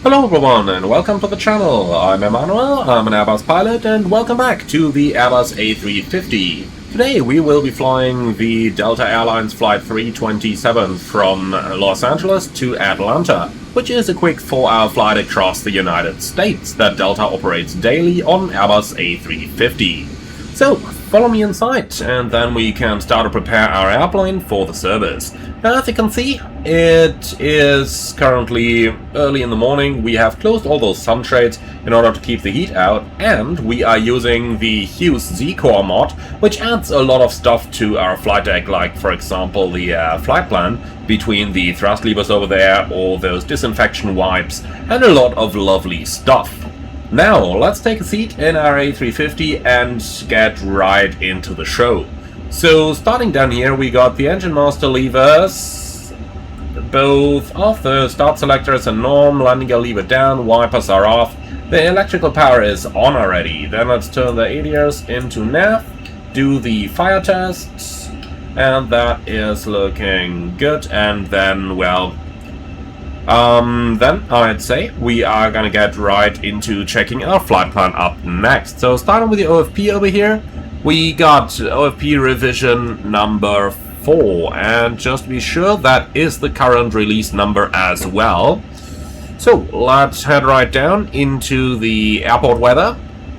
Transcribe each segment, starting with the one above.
Hello everyone and welcome to the channel. I'm Emmanuel, I'm an Airbus pilot, and welcome back to the Airbus A350. Today we will be flying the Delta Airlines Flight 327 from Los Angeles to Atlanta, which is a quick 4-hour flight across the United States that Delta operates daily on Airbus A350. So, follow me inside, and then we can start to prepare our airplane for the service. Now, as you can see, it is currently early in the morning. We have closed all those sunshades in order to keep the heat out, and we are using the Hughes Z-Core mod, which adds a lot of stuff to our flight deck, like, for example, the flight plan between the thrust levers over there, or those disinfection wipes, and a lot of lovely stuff. Now, let's take a seat in our A350 and get right into the show. So, starting down here, we got the engine master levers, both of the start selectors and norm, landing gear lever down, wipers are off, the electrical power is on already. Then let's turn the ADRs into nav, do the fire tests, and that is looking good, and then, well, then I'd say we are gonna get right into checking our flight plan up next. So starting with the OFP over here, we got OFP revision number 4, and just to be sure, that is the current release number as well. So let's head right down into the airport weather.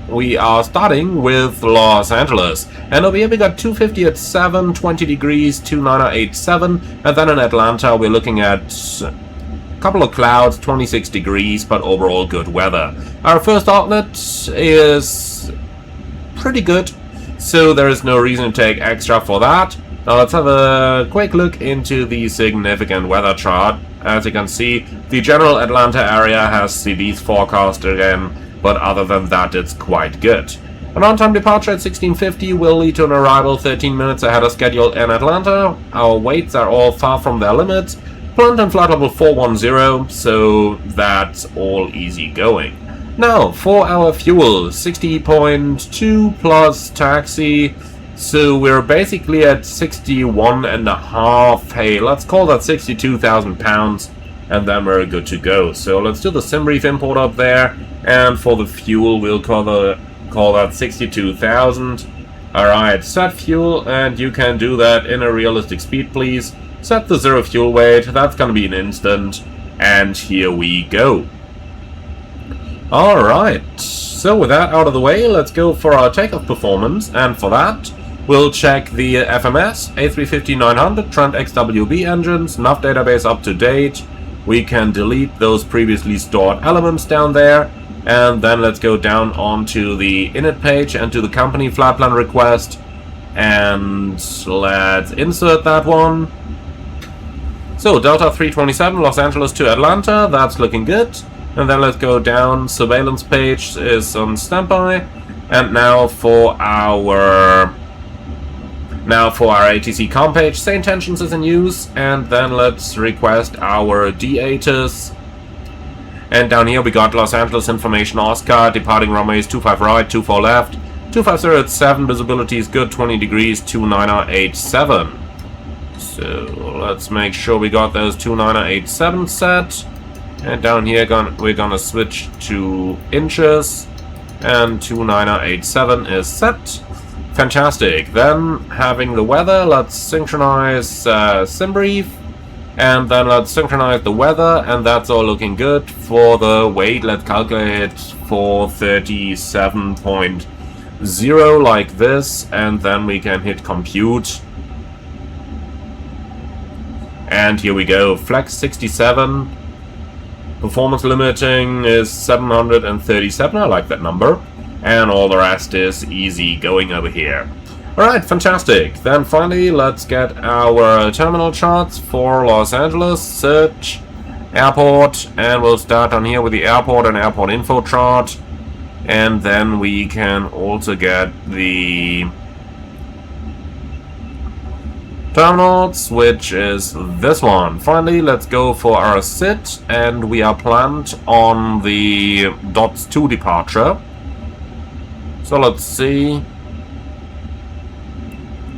We are starting with Los Angeles, and over here we got 250 at 7, 20 degrees, 2987, and then in Atlanta we're looking at couple of clouds, 26 degrees, but overall good weather. Our first outlet is pretty good, so there is no reason to take extra for that. Now let's have a quick look into the significant weather chart. As you can see, the general Atlanta area has CV's forecast again, but other than that it's quite good. An on-time departure at 16:50 will lead to an arrival 13 minutes ahead of schedule in Atlanta. Our weights are all far from their limits. Plant and flight level 410, so that's all easy going. Now, for our fuel, 60.2 plus taxi, so we're basically at 61.5, hey, let's call that 62,000 pounds, and then we're good to go. So let's do the SimBrief import up there, and for the fuel, we'll call that 62,000. Alright, set fuel, and you can do that in a realistic speed, please. Set the zero fuel weight, that's gonna be an instant, and here we go. Alright, so with that out of the way, let's go for our takeoff performance, and for that, we'll check the FMS, A350-900, Trent XWB engines, nav database up to date. We can delete those previously stored elements down there, and then let's go down onto the init page and to the company flight plan request, and let's insert that one. So, Delta 327, Los Angeles to Atlanta, that's looking good. And then let's go down, surveillance page is on standby. And now for our ATC com page, Say Intentions is in use. And then let's request our D-ATIS. And down here we got Los Angeles information Oscar, departing runways 25 right, 24 left, 250 at 7, visibility is good, 20 degrees, 2987. So let's make sure we got those 2987 set, and down here we're gonna switch to inches, and 2987 is set. Fantastic. Then having the weather, let's synchronize SimBrief, and then let's synchronize the weather, and that's all looking good. For the weight, let's calculate for 37.0 like this, and then we can hit compute. And here we go, flex 67, performance limiting is 737, I like that number, and all the rest is easy going over here. Alright, fantastic. Then finally, let's get our terminal charts for Los Angeles, search, airport, and we'll start on here with the airport and airport info chart, and then we can also get the terminals, which is this one. Finally, let's go for our sit, and we are planned on the DOTS 2 departure. So let's see.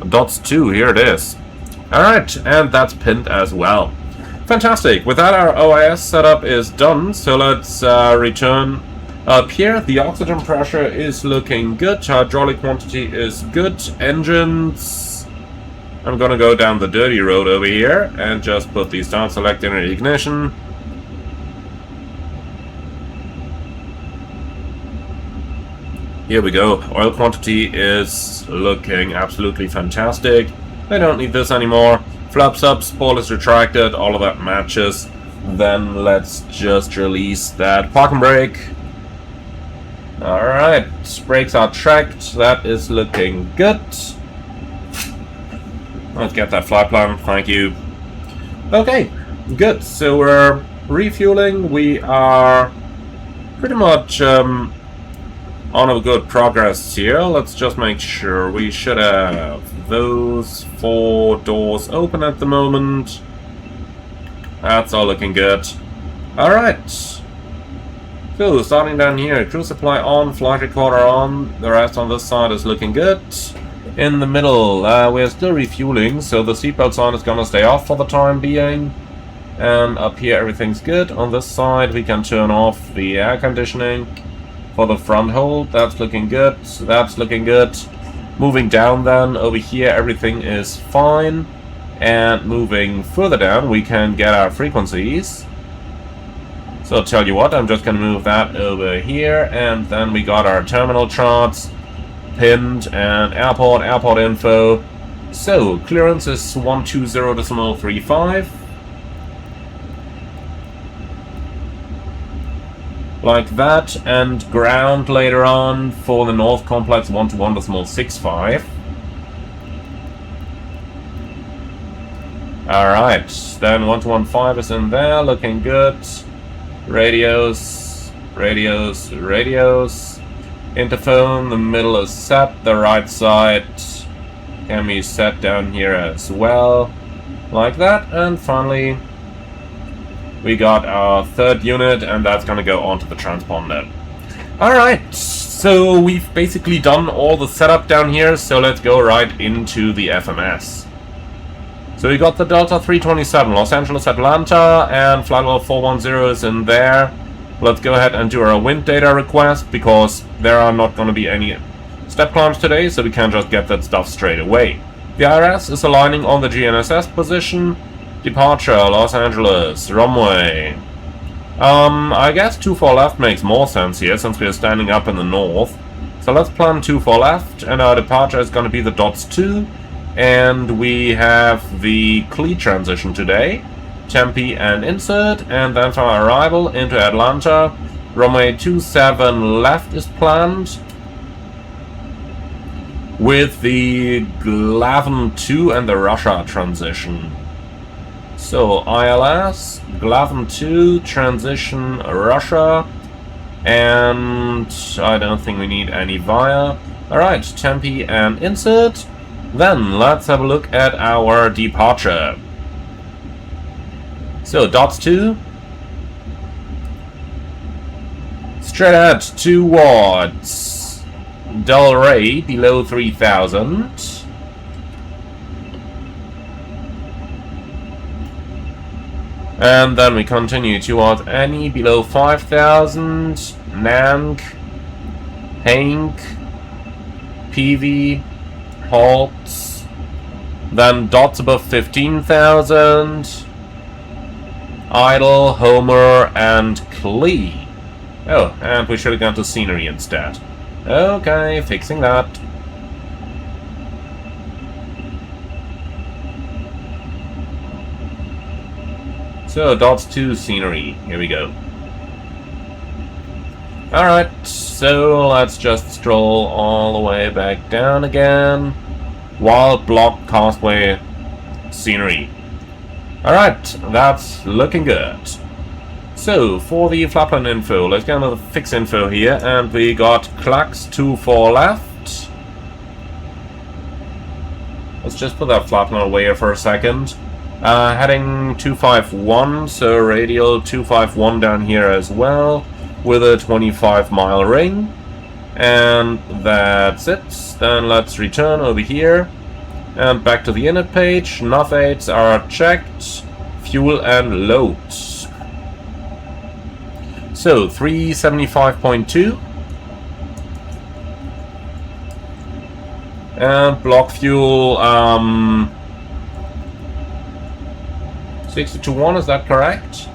DOTS 2, here it is. Alright, and that's pinned as well. Fantastic. With that, our OIS setup is done. So let's return up here. The oxygen pressure is looking good. Hydraulic quantity is good. Engines. I'm gonna go down the dirty road over here and just put these down. Select energy ignition. Here we go. Oil quantity is looking absolutely fantastic. I don't need this anymore. Flaps up, spoilers retracted, all of that matches. Then let's just release that park and brake. Alright, brakes are tracked. That is looking good. Let's get that flight plan. Thank you. Okay, good. So we're refueling. We are pretty much on a good progress here. Let's just make sure. We should have those 4 doors open at the moment. That's all looking good. Alright. So, starting down here. Crew supply on, flight recorder on. The rest on this side is looking good. In the middle, we're still refueling, so the seatbelt sign is gonna stay off for the time being. And up here everything's good. On this side we can turn off the air conditioning for the front hold. That's looking good. That's looking good. Moving down then, over here everything is fine. And moving further down we can get our frequencies. So I'll tell you what, I'm just gonna move that over here, and then we got our terminal charts pinned and airport info. So clearance is 120.35. Like that, and ground later on for the North Complex 121.65. Alright, then 1215 is in there, looking good. Radios. Interphone, the middle is set, the right side can be set down here as well. Like that, and finally we got our third unit, and that's gonna go onto the transponder. Alright, so we've basically done all the setup down here, so let's go right into the FMS. So we got the Delta 327, Los Angeles, Atlanta, and flight level 410 is in there. Let's go ahead and do our wind data request, because there are not going to be any step climbs today, so we can just get that stuff straight away. The IRS is aligning on the GNSS position. Departure, Los Angeles, runway. I guess 24 left makes more sense here, since we are standing up in the north. So let's plan 24 left, and our departure is going to be the DOTS 2. And we have the CLE transition today. Tempe and insert, and then for our arrival into Atlanta, runway 27 left is planned. With the Glavin 2 and the Russia transition. So ILS, Glavin 2, transition Russia, and I don't think we need any via. Alright, Tempe and insert. Then let's have a look at our departure. So DOTS 2. Straight ahead towards Delray below 3000. And then we continue towards Annie below 5000. Nank, Hank, PV. Halts, then dots above 15,000, Idle, Homer, and Clee. Oh, and we should have gone to scenery instead. Okay, fixing that. So, dots 2 scenery. Here we go. Alright, so let's just stroll all the way back down again. Wild block castway scenery. Alright, that's looking good. So, for the flatland info, let's get another fix info here, and we got Clacks 24 left. Let's just put that flatland away here for a second. Heading 251, so radial 251 down here as well, with a 25-mile ring. And that's it. Then let's return over here and back to the init page. Nav aids are checked. fuel and load. So 375.2. And block fuel 6021, is that correct?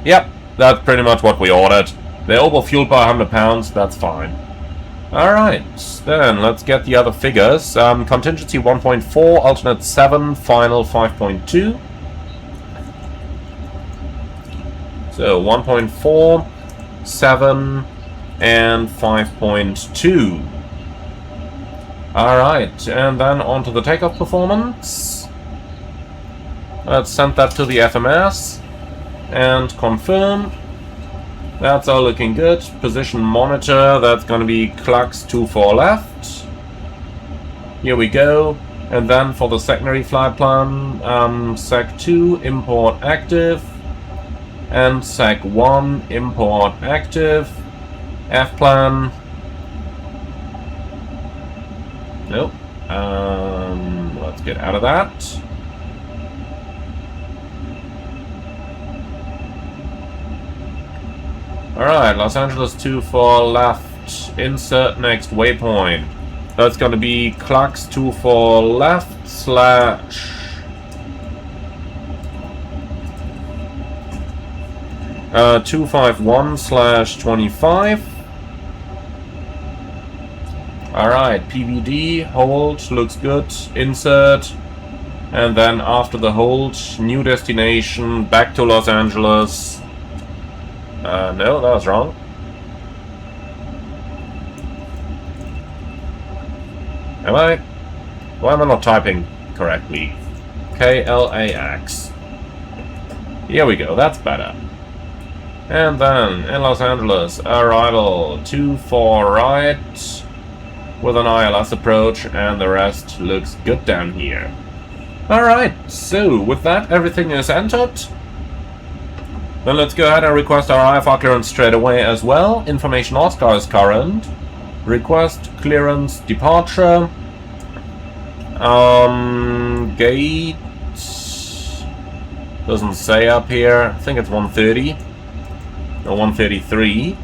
Yep, that's pretty much what we ordered. They're overfueled by 100 pounds, that's fine. Alright, then let's get the other figures. Contingency 1.4, alternate 7, final 5.2. So 1.4, 7, and 5.2. Alright, and then on to the takeoff performance. Let's send that to the FMS and confirm. That's all looking good. Position monitor, that's going to be Clux 24 left. Here we go. And then for the secondary flight plan, SEC2 import active and SEC1 import active. F plan. Nope. Let's get out of that. Alright, Los Angeles 24 left. Insert next waypoint. That's going to be Clux 24 left slash 251/25. Alright, PVD, hold, looks good, insert, and then after the hold, new destination, back to Los Angeles. No, that was wrong. Am I? Why am I not typing correctly? KLAX. Here we go, that's better. And then, in Los Angeles, arrival 24 right, with an ILS approach, and the rest looks good down here. Alright, so with that everything is entered. Then let's go ahead and request our IFR clearance straight away as well. Information Oscar is current. Request clearance departure. Gate doesn't say up here. I think it's 130 or 133.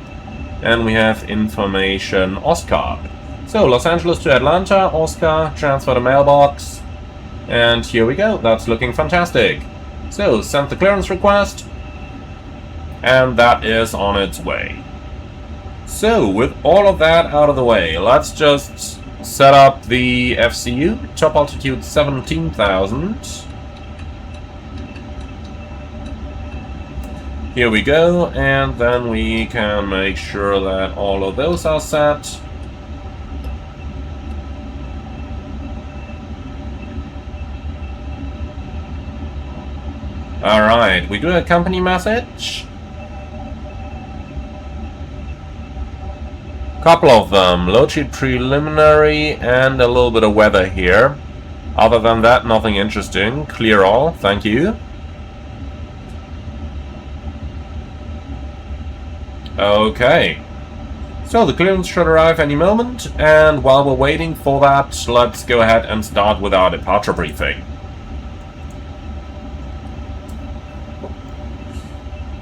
And we have information Oscar. So, Los Angeles to Atlanta, Oscar, transfer to mailbox. And here we go, that's looking fantastic. So, send the clearance request. And that is on its way. So, with all of that out of the way, let's just set up the FCU. Top altitude 17,000. Here we go, and then we can make sure that all of those are set. Alright, we do a company message. Couple of them. Load sheet preliminary and a little bit of weather here. Other than that, nothing interesting. Clear all, thank you. Okay. So the clearance should arrive any moment, and while we're waiting for that, let's go ahead and start with our departure briefing.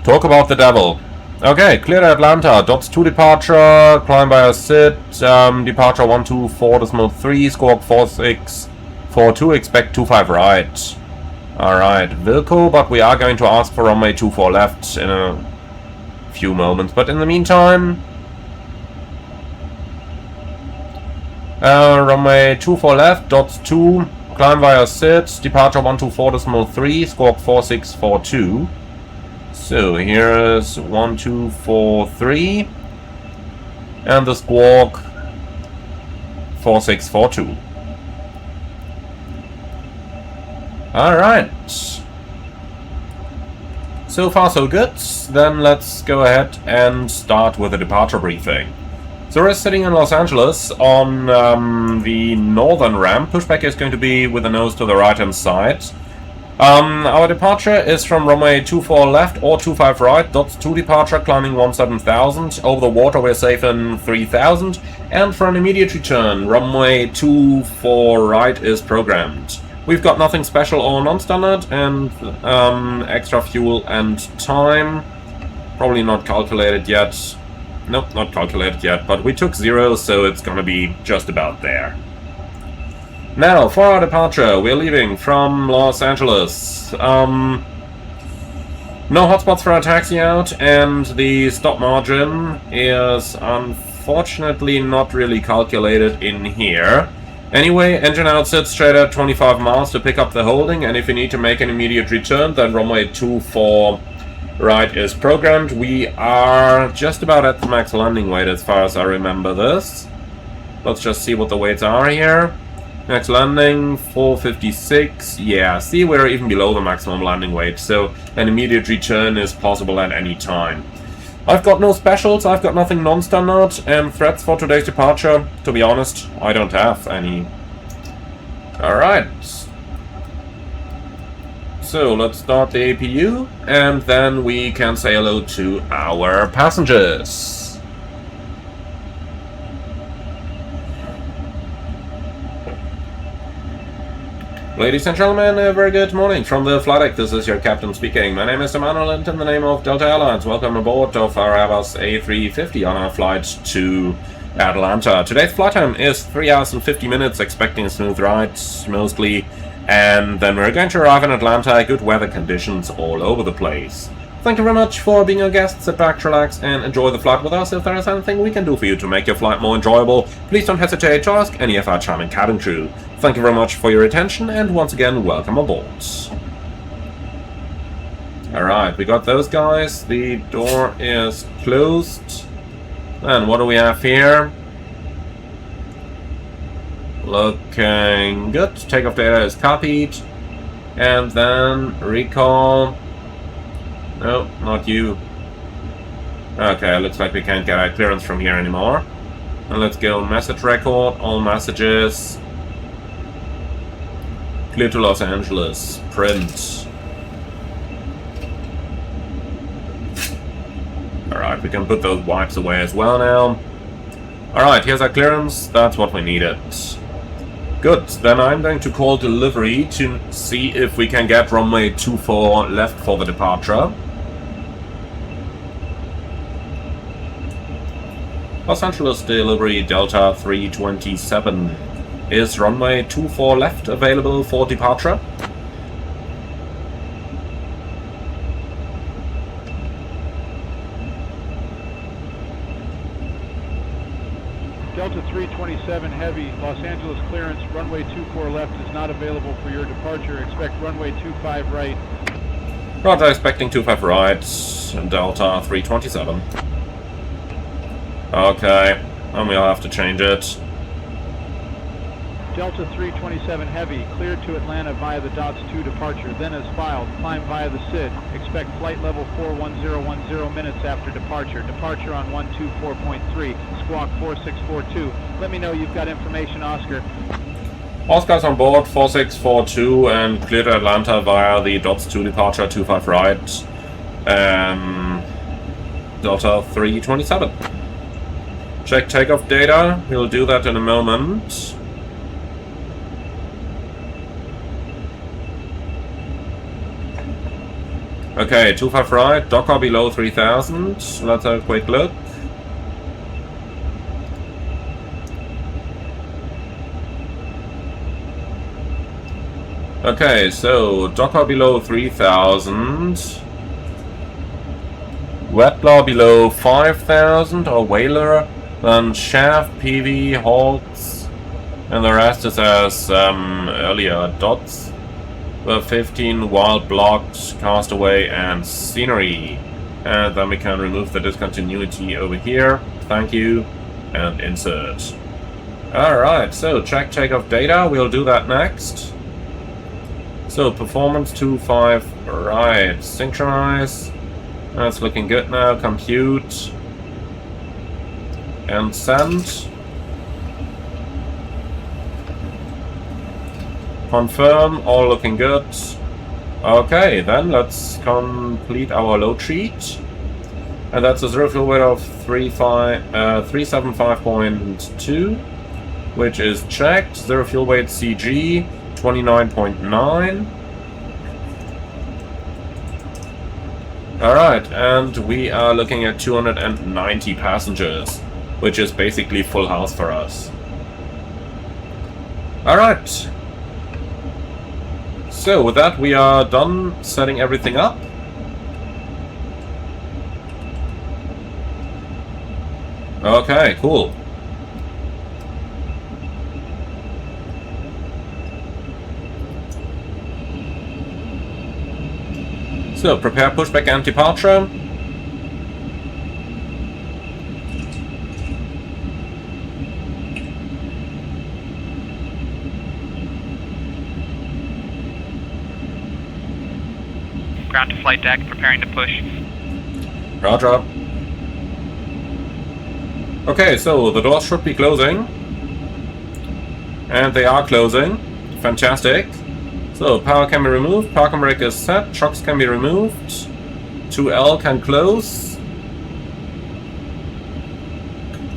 Talk about the devil. Okay, cleared Atlanta, dots 2 departure, climb by a SID, departure 124.3, squawk 4642, expect 25 right. Alright, Wilco, but we are going to ask for runway 24 left in a few moments, but in the meantime, runway 24 left, dots 2, climb via SID, departure 124.3, squawk 4642. So here is 1243 and the squawk 4642. Alright. So far so good. Then let's go ahead and start with the departure briefing. So we're sitting in Los Angeles on the northern ramp. Pushback is going to be with the nose to the right hand side. Our departure is from runway 24 left or 25 right, dots 2 departure, climbing 17,000. Over the water we're safe in 3,000. And for an immediate return, runway 24 right is programmed. We've got nothing special or non-standard, and extra fuel and time. Probably not calculated yet. Nope, not calculated yet, but we took 0, so it's gonna be just about there. Now, for our departure, we're leaving from Los Angeles. No hotspots for our taxi out, and the stop margin is unfortunately not really calculated in here. Anyway, engine out sits straight at 25 miles to pick up the holding, and if you need to make an immediate return, then runway 24 right is programmed. We are just about at the max landing weight as far as I remember this. Let's just see what the weights are here. Max landing, 456. Yeah, see, we're even below the maximum landing weight, so an immediate return is possible at any time. I've got no specials, I've got nothing non-standard, and threats for today's departure, to be honest, I don't have any. Alright. So, let's start the APU, and then we can say hello to our passengers. Ladies and gentlemen, a very good morning from the flight deck. This is your captain speaking. My name is Emmanuel, and in the name of Delta Airlines, welcome aboard of our Airbus A350 on our flight to Atlanta. Today's flight time is 3 hours and 50 minutes, expecting a smooth ride, mostly, and then we're going to arrive in Atlanta. Good weather conditions all over the place. Thank you very much for being a guest. Sit back, relax, and enjoy the flight with us. If there is anything we can do for you to make your flight more enjoyable, please don't hesitate to ask any of our charming cabin crew. Thank you very much for your attention, and once again, welcome aboard. Alright, we got those guys. The door is closed. And what do we have here? Looking good. Takeoff data is copied. And then recall. No, not you. Okay, looks like we can't get our clearance from here anymore. And let's go message record, all messages. Clear to Los Angeles. Print. Alright, we can put those wipes away as well now. Alright, here's our clearance. That's what we needed. Good, then I'm going to call delivery to see if we can get runway 24 left for the departure. Los Angeles delivery Delta 327. Is runway 24 left available for departure? Delta 327 Heavy, Los Angeles clearance, runway 24 left is not available for your departure. Expect runway 25 right. Roger, expecting 25 right, Delta 327. Okay, and we'll have to change it. Delta 327 Heavy, cleared to Atlanta via the DOTS 2 departure, then as filed, climb via the SID. Expect flight level 41010 minutes after departure. Departure on 124.3, squawk 4642. Let me know you've got information, Oscar. Oscar's on board, 4642, and cleared to Atlanta via the DOTS 2 departure, 25 right. Delta 327. Check takeoff data, we'll do that in a moment. Okay, 25 right, Docker below 3000. Let's have a quick look. Okay, so Docker below 3000. Wetblow below 5000 or Whaler. Then Shaft, PV, Hawks, and the rest is as earlier dots. 15 wild blocks, castaway, and scenery. And then we can remove the discontinuity over here. Thank you. And insert. Alright, so check takeoff data. We'll do that next. So performance 25 right. Synchronize. That's looking good now. Compute. And send. Confirm, all looking good. Okay, then let's complete our load sheet. And that's a zero fuel weight of 375.2, which is checked. Zero fuel weight CG 29.9. Alright, and we are looking at 290 passengers, which is basically full house for us. Alright. So with that we are done setting everything up. Okay, cool. So, prepare pushback and departure. Ground to flight deck, preparing to push. Roger. Okay, so the doors should be closing. And they are closing. Fantastic. So, power can be removed, parking brake is set, shocks can be removed, 2L can close,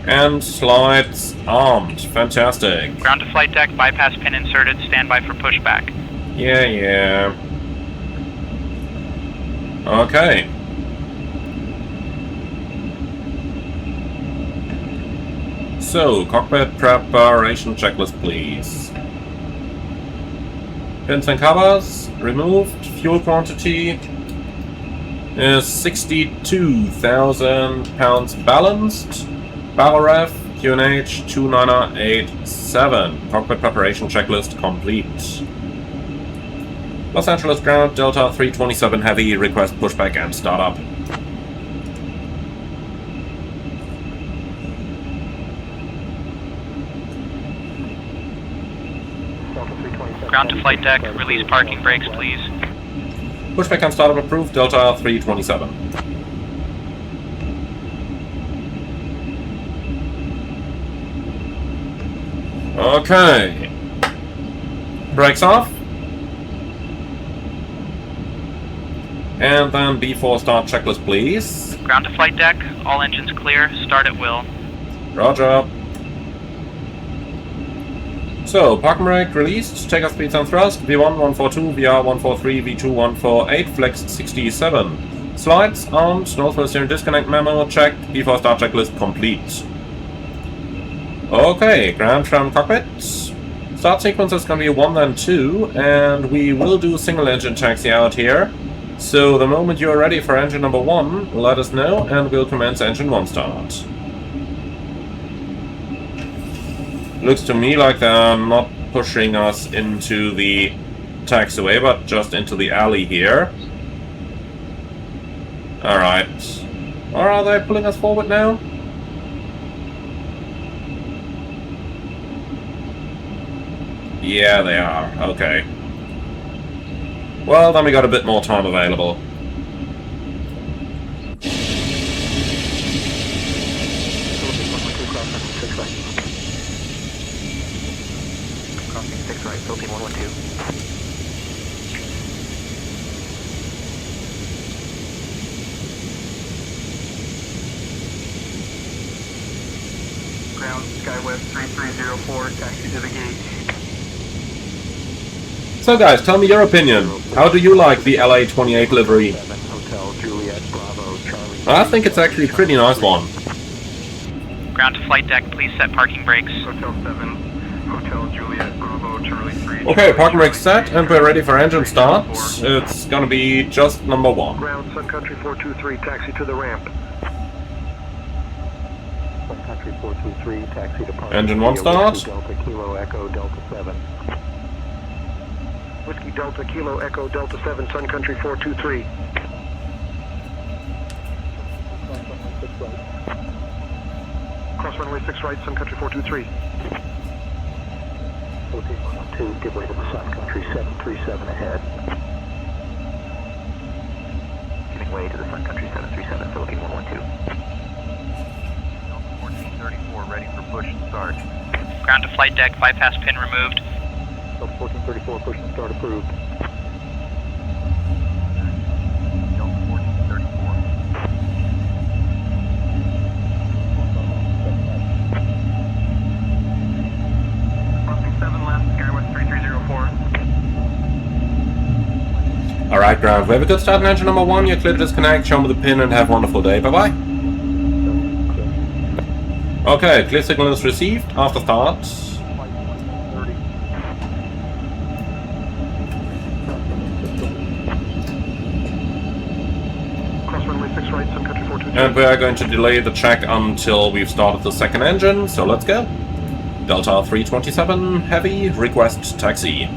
and slides armed. Fantastic. Ground to flight deck, bypass pin inserted, standby for pushback. Yeah. Okay. So, cockpit preparation checklist, please. Pins and covers removed. Fuel quantity is 62,000 pounds balanced. Barrel ref QNH 2987. Cockpit preparation checklist complete. Los Angeles ground Delta 327 heavy. Request pushback and startup. Ground to flight deck, release parking brakes, please. Pushback and startup approved, Delta 327. Okay. Brakes off. And then B4 start checklist, please. Ground to flight deck, all engines clear, start at will. Roger. So, parking brake released, takeoff speeds and thrust, V1 142, VR 143, V2 148, flex 67. Slides armed, northwest steering disconnect memo checked, B4 start checklist complete. Okay, ground tram cockpit. Start sequence is going to be 1 then 2, and we will do single engine taxi out here. So the moment you are ready for engine number 1, let us know and we'll commence engine 1 start. Looks to me like they're not pushing us into the taxiway, but just into the alley here. Alright. Or are they pulling us forward now? Yeah, they are. Okay. Well, then we got a bit more time available. Ground, SkyWest 3304, taxi to the gate. So guys, tell me your opinion. How do you like the LA-28 livery? I think it's actually a pretty nice one. Ground to flight deck, please set parking brakes. Hotel 7, Hotel Juliet, Bravo, Charlie 3. Okay, parking brakes set and we're ready for engine start. It's gonna be just number 1. Ground, Sun Country 423, taxi to the ramp. Sun Country 423, taxi to park. Engine 1 start. Delta Kilo Echo Delta 7. Whiskey Delta Kilo Echo Delta 7, Sun Country 423. Cross runway 6 right, Sun Country 423. 1412, give way to the Sun Country 737 ahead. Giving way to the Sun Country 737, Philippine 112. 1434, ready for push and start. Ground to flight deck, bypass pin removed. 1434, push and start approved. ground. We have a good start in engine number 1. You're clear to disconnect. Show me the pin and have a wonderful day. Bye-bye. Okay, clear signal is received after start. And we are going to delay the check until we've started the second engine, so let's go. Delta 327 Heavy, request taxi.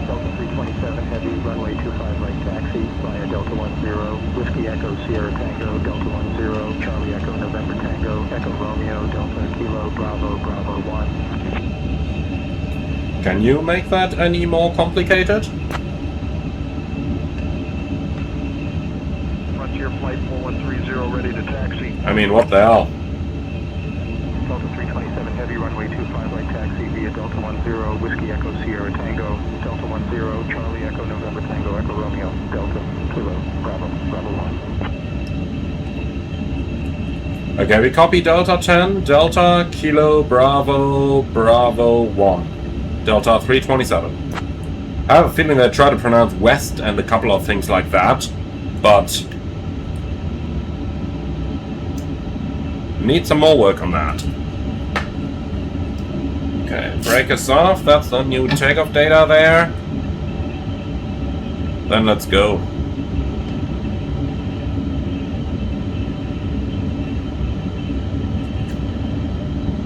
Delta 327 Heavy, runway 25 right taxi via Delta 10, Whiskey Echo Sierra Tango, Delta 10, Charlie Echo November Tango, Echo Romeo, Delta Kilo Bravo, Bravo 1. Can you make that any more complicated? Frontier Flight 4130 ready to taxi. I mean, what the hell? Delta 327 Heavy, runway 25 right taxi via Delta 10, Whiskey Echo Sierra Tango, Delta 10, Charlie Echo November Tango, Echo Romeo, Delta Kilo Bravo, Bravo 1. Okay, we copy Delta 10, Delta Kilo Bravo, Bravo 1. Delta 327. I have a feeling they try to pronounce West and a couple of things like that, but need some more work on that. Okay, brake is off, that's the new takeoff data there. Then let's go.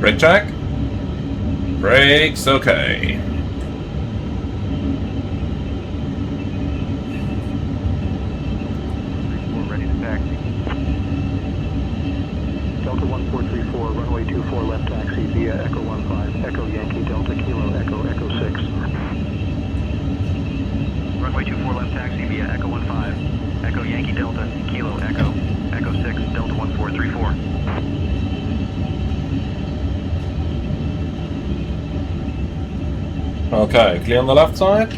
Brake check. Brakes, okay. Ready to taxi. Delta 1434, runway 24 left taxi via Echo 15, Echo Yankee Delta Kilo Echo Echo 6. Runway 24 left taxi via Echo 15, Echo Yankee Delta Kilo Echo Echo 6, Delta 1434. Okay, clear on the left side.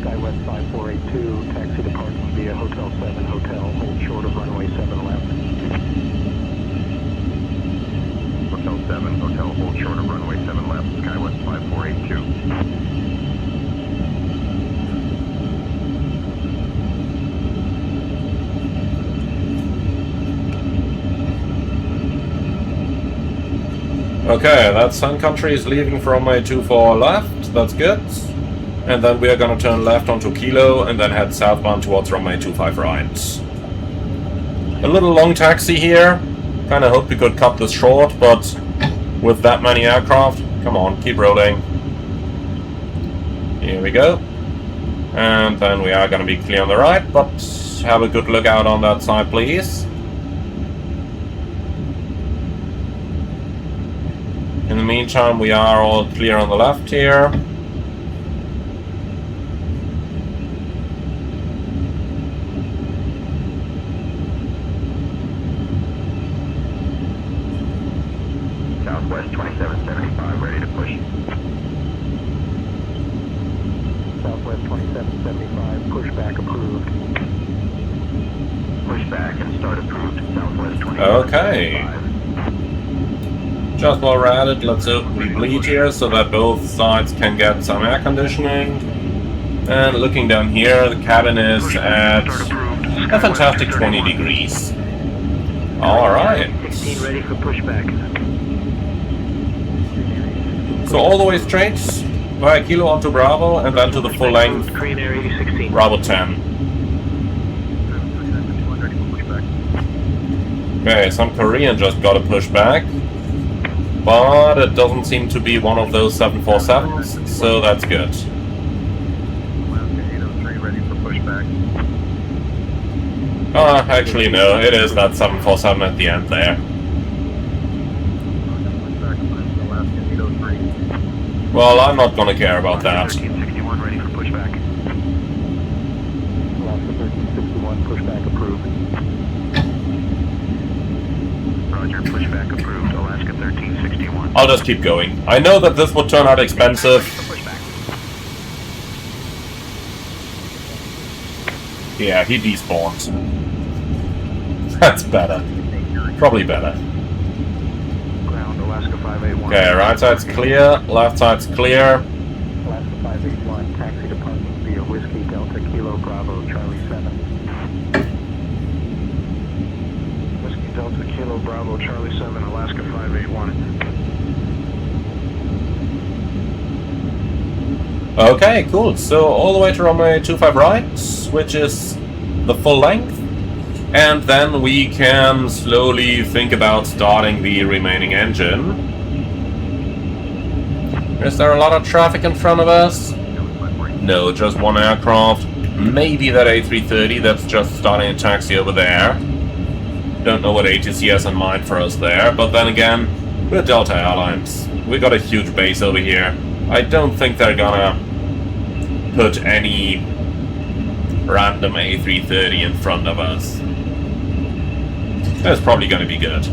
SkyWest 5482, taxi departing via Hotel 7 Hotel, hold short of runway 7 left. Hotel 7 Hotel, hold short of runway 7 left, SkyWest 5482. Okay, that Sun Country is leaving from runway 24 left, that's good. And then we are gonna turn left onto Kilo and then head southbound towards runway 25 right. A little long taxi here. Kinda hoped we could cut this short, but with that many aircraft, come on, keep rolling. Here we go. And then we are gonna be clear on the right, but have a good look out on that side, please. In the meantime, we are all clear on the left here. Southwest 2775, ready to push. Southwest 2775, pushback approved. Pushback and start approved. Southwest 2775. Okay. Just while we're at it, let's hope we bleed here so that both sides can get some air conditioning. And looking down here, the cabin is at a fantastic 20 degrees. Alright. 16 ready for pushback. So all the way straight, via Kilo onto Bravo, and then to the full length, Korean Air 8016. Bravo 10. Okay, some Korean just got a pushback. But it doesn't seem to be one of those 747s, so that's good. Alaska 803, ready for pushback. Actually no, it is that 747 at the end there. Alaska 803. Well, I'm not gonna care about that. 1361, ready for pushback. Alaska 1361, pushback approved. Roger, pushback approved. Alaska 1361. I'll just keep going. I know that this would turn out expensive. Yeah, he despawned. That's better. Probably better. Ground Alaska 581. Okay, right side's clear, left side's clear. Alaska 581, taxi to parking via Whiskey Delta Kilo Bravo Charlie 7. Whiskey Delta Kilo Bravo Charlie 7, Alaska 581. Okay, cool. So all the way to runway 25 right, which is the full length. And then we can slowly think about starting the remaining engine. Is there a lot of traffic in front of us? No, just one aircraft. Maybe that A330 that's just starting a taxi over there. Don't know what ATC has in mind for us there, but then again, we're Delta Airlines. We got a huge base over here. I don't think they're gonna put any random A330 in front of us. That's probably gonna be good.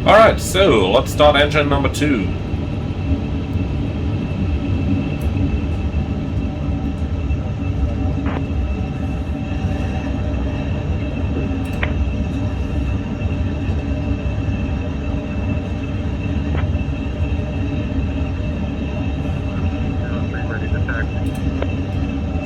Alright, so let's start engine number 2.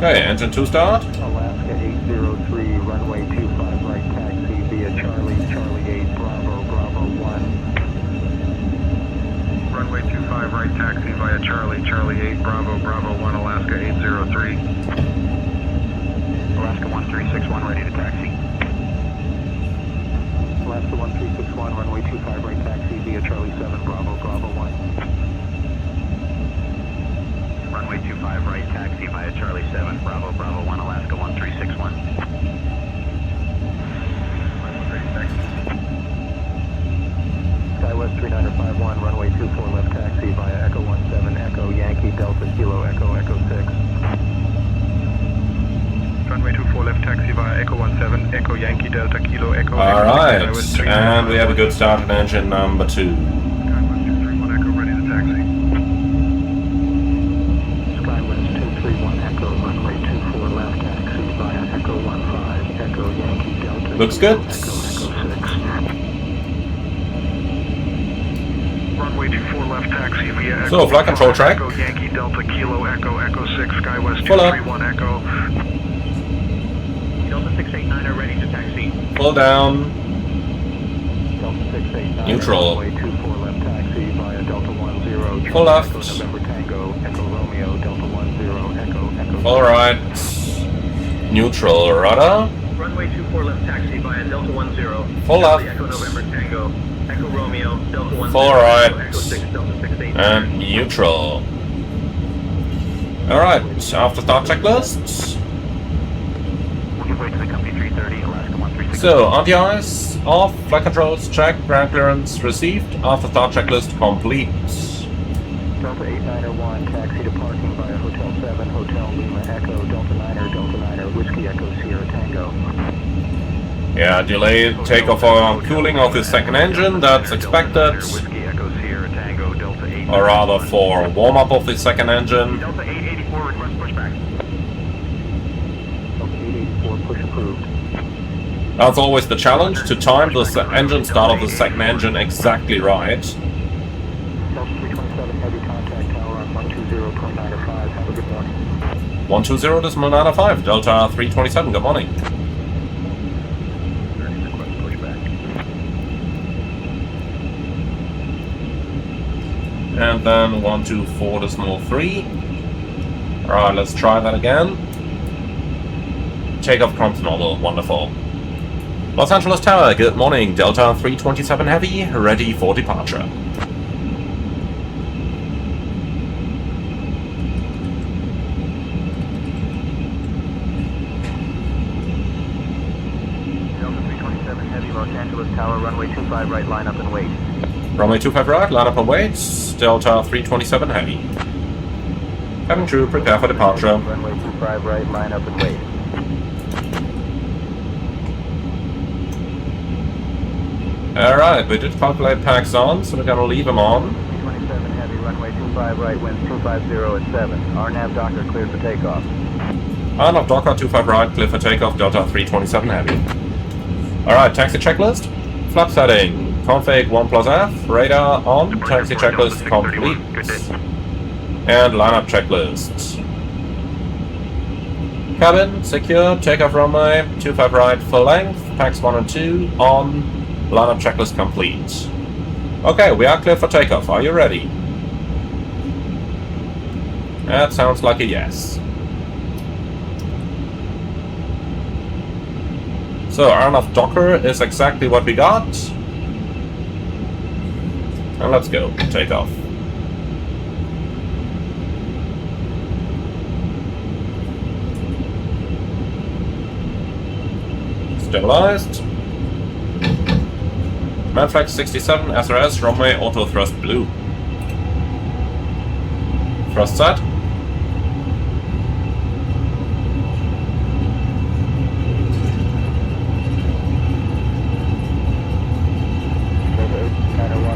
Okay, engine 2 start. Alaska 803, runway 25 right taxi via Charlie, Charlie 8, Bravo, Bravo 1. Runway 25 right taxi via Charlie, Charlie 8, Bravo, Bravo 1, Alaska 803. Alaska 1361, ready to taxi. Alaska 1361, runway 25 right taxi via Charlie 7, Bravo, Bravo 1. Runway 25 right taxi via Charlie 7, Bravo, Bravo 1, Alaska 1361. SkyWest 3951, runway 24 left taxi via Echo 17, Echo Yankee Delta Kilo Echo Echo 6. Runway 24 left taxi via Echo 17, Echo Yankee Delta Kilo Echo. Alright, and we have a good start in engine number 2. SkyWest 231 Echo ready to taxi. SkyWest 231 Echo, runway 24 left taxi via Echo 15, Echo Yankee Delta Looks Kilo good. Echo Echo 6. Runway 24 left taxi via Echo. So, flight control track. Echo Yankee Delta Kilo Echo Echo 6, SkyWest Full up. 231 Echo. Delta 689 are ready to taxi. Pull down. Delta 689, Neutral. runway 24 left taxi via Delta 10, Full left. Echo November Tango, Echo Romeo, Delta 10, Echo Echo. Alright. Neutral rudder. Runway 24 left taxi via Delta 10. Full left. Echo November Tango, Echo Romeo, Delta 10. Full right. Echo 6, Delta 689. And neutral. Alright, after start checklist. Wait to the company 330, Alaska 136. So, anti-ice, off, flight controls, check, ground clearance received, after start checklist complete. Delta 8901, taxi to parking via Hotel 7, Hotel Lima Echo, Delta 9er, Whiskey Echo Sierra Tango. Yeah, delayed takeoff or cooling of the second engine, that's expected. Whiskey Echo Sierra Tango, Delta 8. Or rather for warm-up of the second engine. Delta 884 request pushback. Delta 884, push approved. That's always the challenge, to time the engine start of the second engine exactly right. Delta 327, heavy contact tower on 120.95, have a good morning. 120.95, Delta 327, good morning. Request pushback. And then 124.3. Alright, let's try that again. Takeoff comes normal, wonderful. Los Angeles Tower, good morning. Delta 327 Heavy, ready for departure. Delta 327 Heavy, Los Angeles Tower, runway 25 right, line up and wait. Runway 25 right, line up and wait. Delta 327 Heavy. Cabin crew, prepare for departure. Runway 25 right, line up and wait. Alright, we did calculate packs on, so we're gonna leave them on. runway 25 right, winds 250 at 7. RNAV Docker cleared for takeoff. RNAV Docker 25 right, clear for takeoff, Delta 327 heavy. Alright, taxi checklist. Flap setting, config 1+F, radar on, taxi checklist complete. And lineup checklist. Cabin, secure, takeoff runway, 25 right, full length, packs 1 and 2, on, lineup checklist complete. Okay, we are clear for takeoff, are you ready? That sounds like a yes. So, RNAV Docker is exactly what we got. And let's go, take off. Stabilized. Manflex 67 SRS runway auto thrust blue. Thrust set.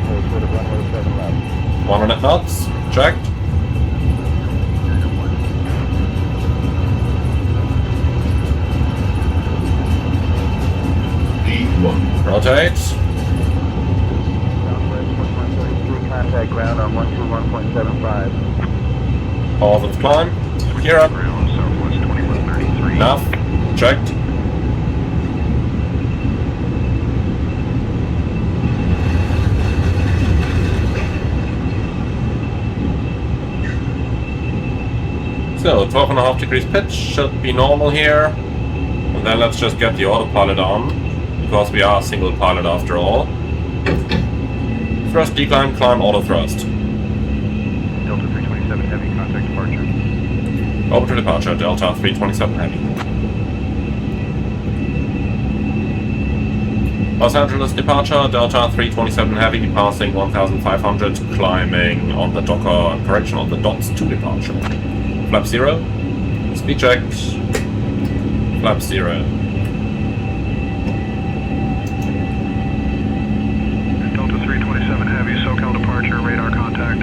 Hold short of runway 7 left. 100 knots. Checked. Rotate. Southwest 133, contact ground on 121.75. Pause and climb. Gear up. Ground, Southwest 2133. Enough. Checked. So, 12.5 degrees pitch should be normal here. And then let's just get the autopilot on, because we are a single pilot after all. Thrust decline, climb, auto thrust. Delta 327 heavy, contact departure. Over to departure, Delta 327 heavy. Los Angeles departure, Delta 327 heavy, passing 1,500, climbing on the Docker, correction on the dots to departure. Flap 0, speed check, flap 0. Delta 327 heavy, SoCal departure, radar contact.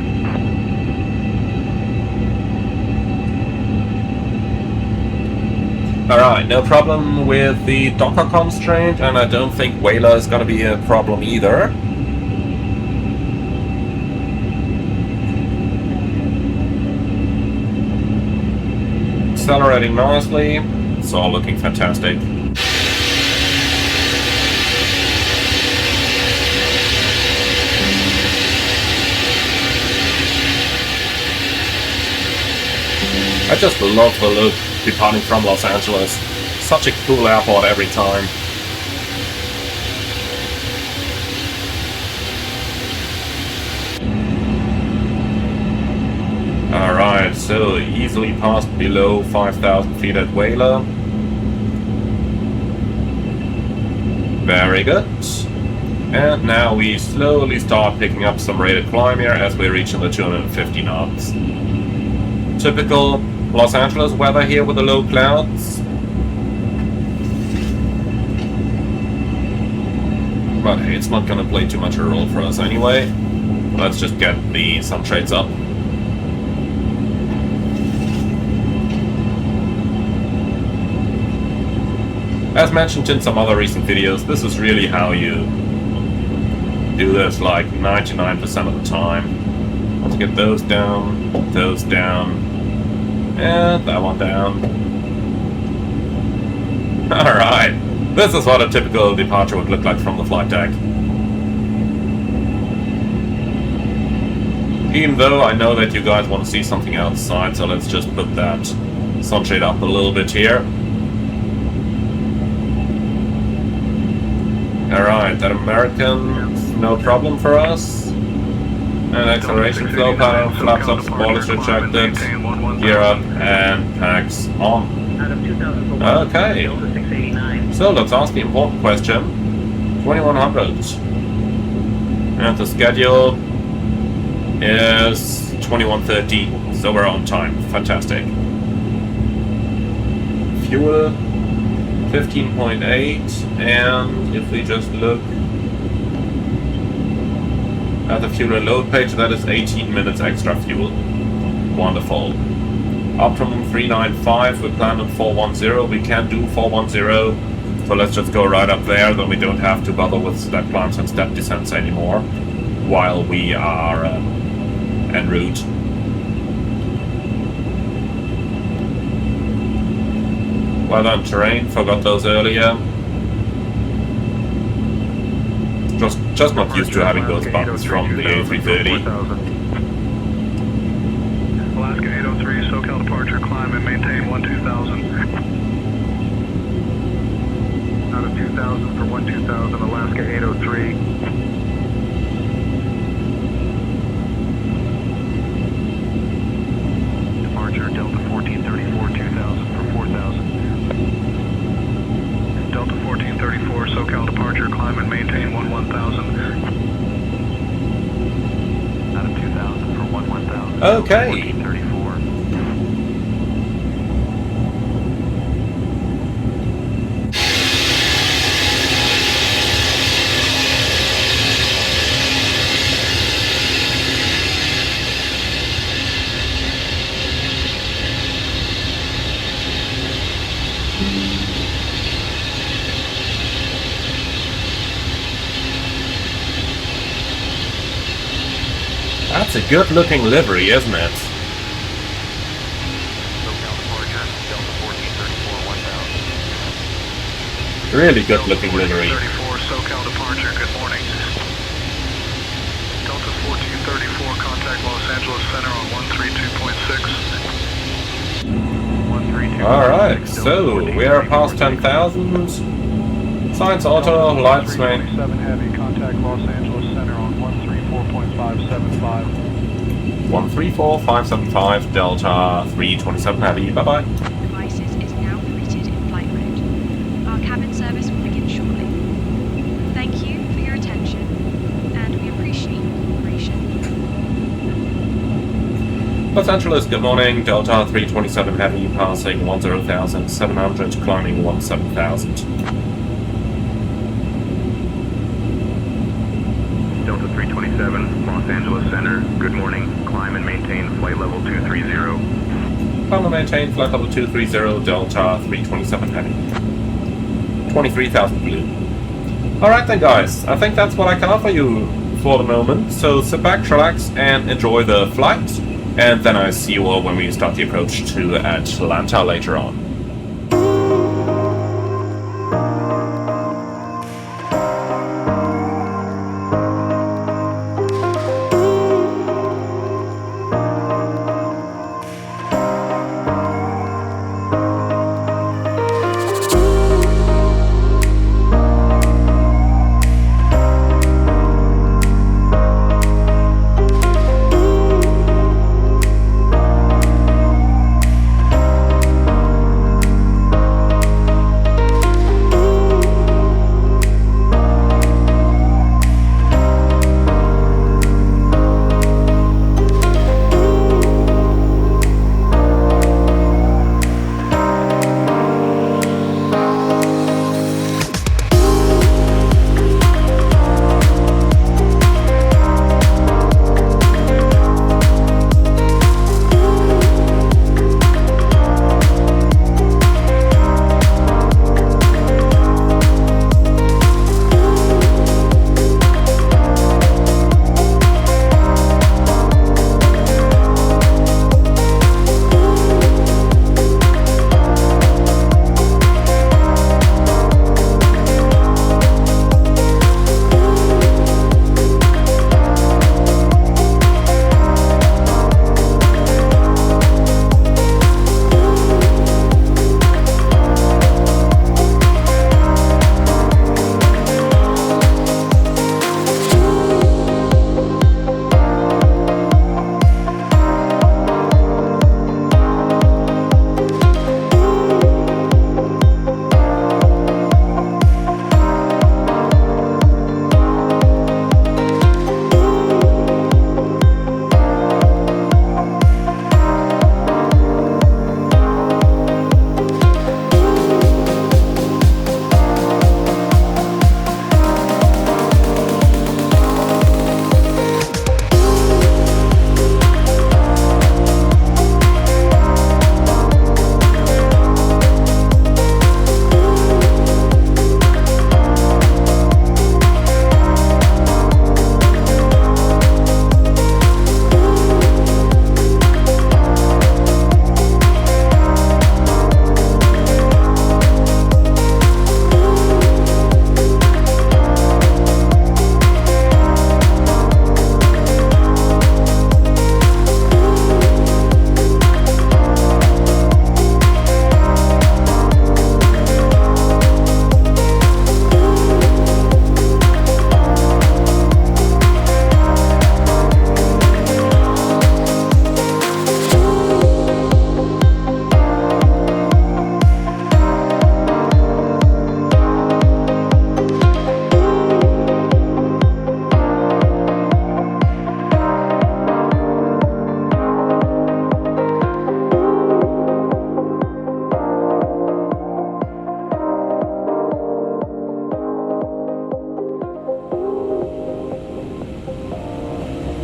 Alright, no problem with the Docker constraint, and I don't think Whaler is gonna be a problem either. Accelerating nicely, it's all looking fantastic. I just love the look departing from Los Angeles. Such a cool airport every time. Alright, so easily passed below 5,000 feet at Whaler. Very good. And now we slowly start picking up some rated climb here as we're reaching the 250 knots. Typical Los Angeles weather here with the low clouds. But hey, it's not gonna play too much a role for us anyway. Let's just get the sun shades up. As mentioned in some other recent videos, this is really how you do this like 99% of the time. Let's get those down, and that one down. Alright, this is what a typical departure would look like from the flight deck. Even though I know that you guys want to see something outside, so let's just put that sunshade up a little bit here. Alright, that American, no problem for us. And acceleration flow pattern, flaps up, spoilers rejected, gear up, and packs on. Okay, so let's ask the important question. 2100. And the schedule is 21:13, so we're on time. Fantastic. Fuel 15.8, and if we just look At the fuel and load page, that is 18 minutes extra fuel. Wonderful. Optimum 395, we planned on 410, we can do 410. So let's just go right up there, then we don't have to bother with step climbs and step descents anymore while we are en route. Well done, terrain, forgot those earlier. Just not used to having those buttons from the A330. Alaska 803, SoCal departure, climb and maintain 12,000. Out of 2,000 for 12,000, Alaska 803. Departure, Delta 1434, 2,000 for 4,000. Delta 1434, SoCal departure, climb and maintain 11,000. Out of 2,000 for 11,000. Okay. 1434. That's a good looking livery, isn't it? SoCal departure, Delta 1434, 1,000. Really good looking livery. 34, SoCal departure, good morning. Delta 1434, contact Los Angeles Center on 132.6. Alright, so we are past 10,000. Science Auto, lights main. 327 Heavy, contact Los Angeles Center on 134.575. 134.575, Delta 327 Heavy, bye bye. Devices is now permitted in flight mode. Our cabin service will begin shortly. Thank you for your attention, and we appreciate your cooperation. Los Angeles, good morning, Delta 327 Heavy, passing 10,700, climbing 17,000. Delta 327, Los Angeles Center, good morning. Climb and maintain flight level 230. Climb and maintain flight level 230, Delta 327 Heavy. 23,000 blue. Alright then guys, I think that's what I can offer you for the moment, so sit back, relax, and enjoy the flight, and then I see you all when we start the approach to Atlanta later on.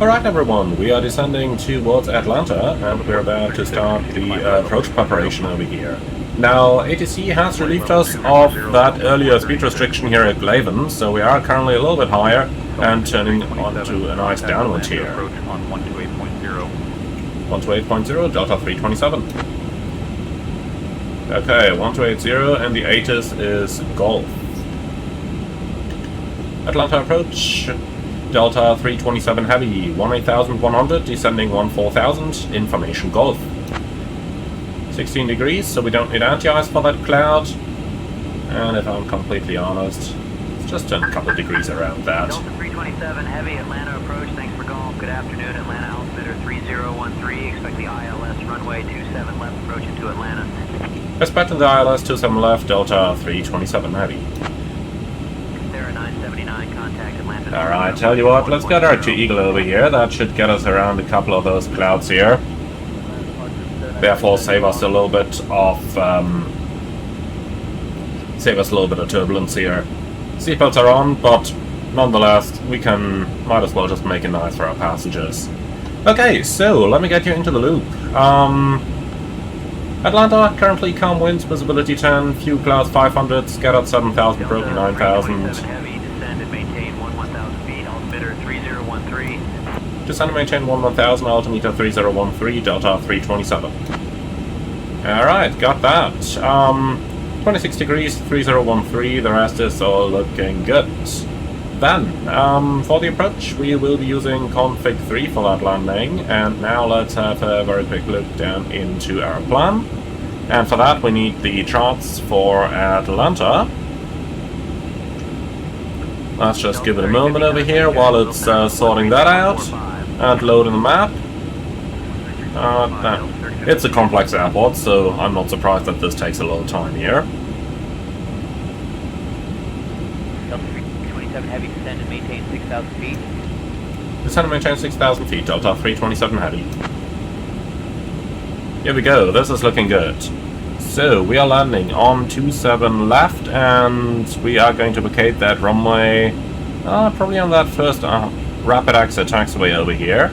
Alright everyone, we are descending towards Atlanta and we're about to start the approach preparation over here. Now, ATC has relieved us of that earlier speed restriction here at Glaven, so we are currently a little bit higher and turning onto a nice downwind here. 128.0, Delta 327. Okay, 1280 and the ATIS is Golf. Atlanta approach. Delta 327 Heavy, 18,100, descending 14,000, information Golf. 16 degrees, so we don't need anti-ice for that cloud. And if I'm completely honest, let's just turn a couple of degrees around that. Delta 327 Heavy, Atlanta approach, thanks for Golf. Good afternoon, Atlanta altimeter 3013, expect the ILS runway 27 left approach into Atlanta. Expecting the ILS 27 left, Delta 327 Heavy. Alright, tell you what, let's get our 2 Eagle over here. That should get us around a couple of those clouds here. Therefore, save us a little bit of turbulence here. Seatbelts are on, but nonetheless, we might as well just make it nice for our passengers. Okay, so let me get you into the loop. Atlanta, currently calm winds, visibility 10, few clouds 500, scattered 7,000, broken 9,000. Descend and maintain 11,000, altimeter 3013, Delta 327. Alright, got that. 26 degrees, 3013, the rest is all looking good. Then, for the approach, we will be using config 3 for that landing, and now let's have a very quick look down into our plan. And for that, we need the charts for Atlanta. Let's just give it a moment over here while it's sorting that out. And loading the map. It's a complex airport, so I'm not surprised that this takes a little time here. Delta 327 Heavy, descend and maintain 6,000 feet. Descend and maintain 6,000 feet, Delta 327 Heavy. Here we go, this is looking good. So, we are landing on 27 left, and we are going to vacate that runway, probably on that first rapid exit taxiway over here.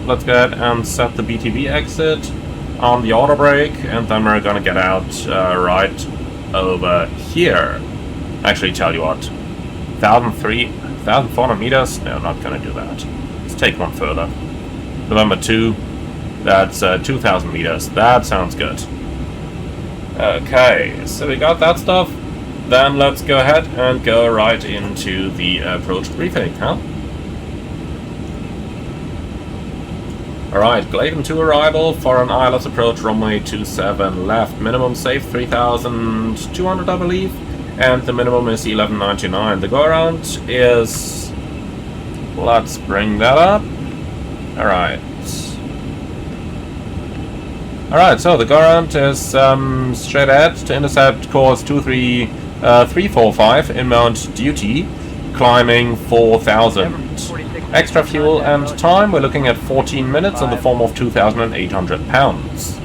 Let's go ahead and set the BTV exit on the auto brake, and then we're gonna get out right over here. Actually, tell you what, 1,400 meters? No, not gonna do that. Let's take one further. November 2, that's 2,000 meters. That sounds good. Okay, so we got that stuff. Then let's go ahead and go right into the approach briefing, huh? Alright, Glaven 2 arrival for an ILS approach, runway 27 left. Minimum safe 3,200, I believe. And the minimum is 1199. The go-around is... Let's bring that up. Alright. Alright, so the go-around is straight ahead to intercept course 23345 inbound duty, climbing 4,000. Extra fuel and time, we're looking at 14 minutes in the form of 2,800 pounds.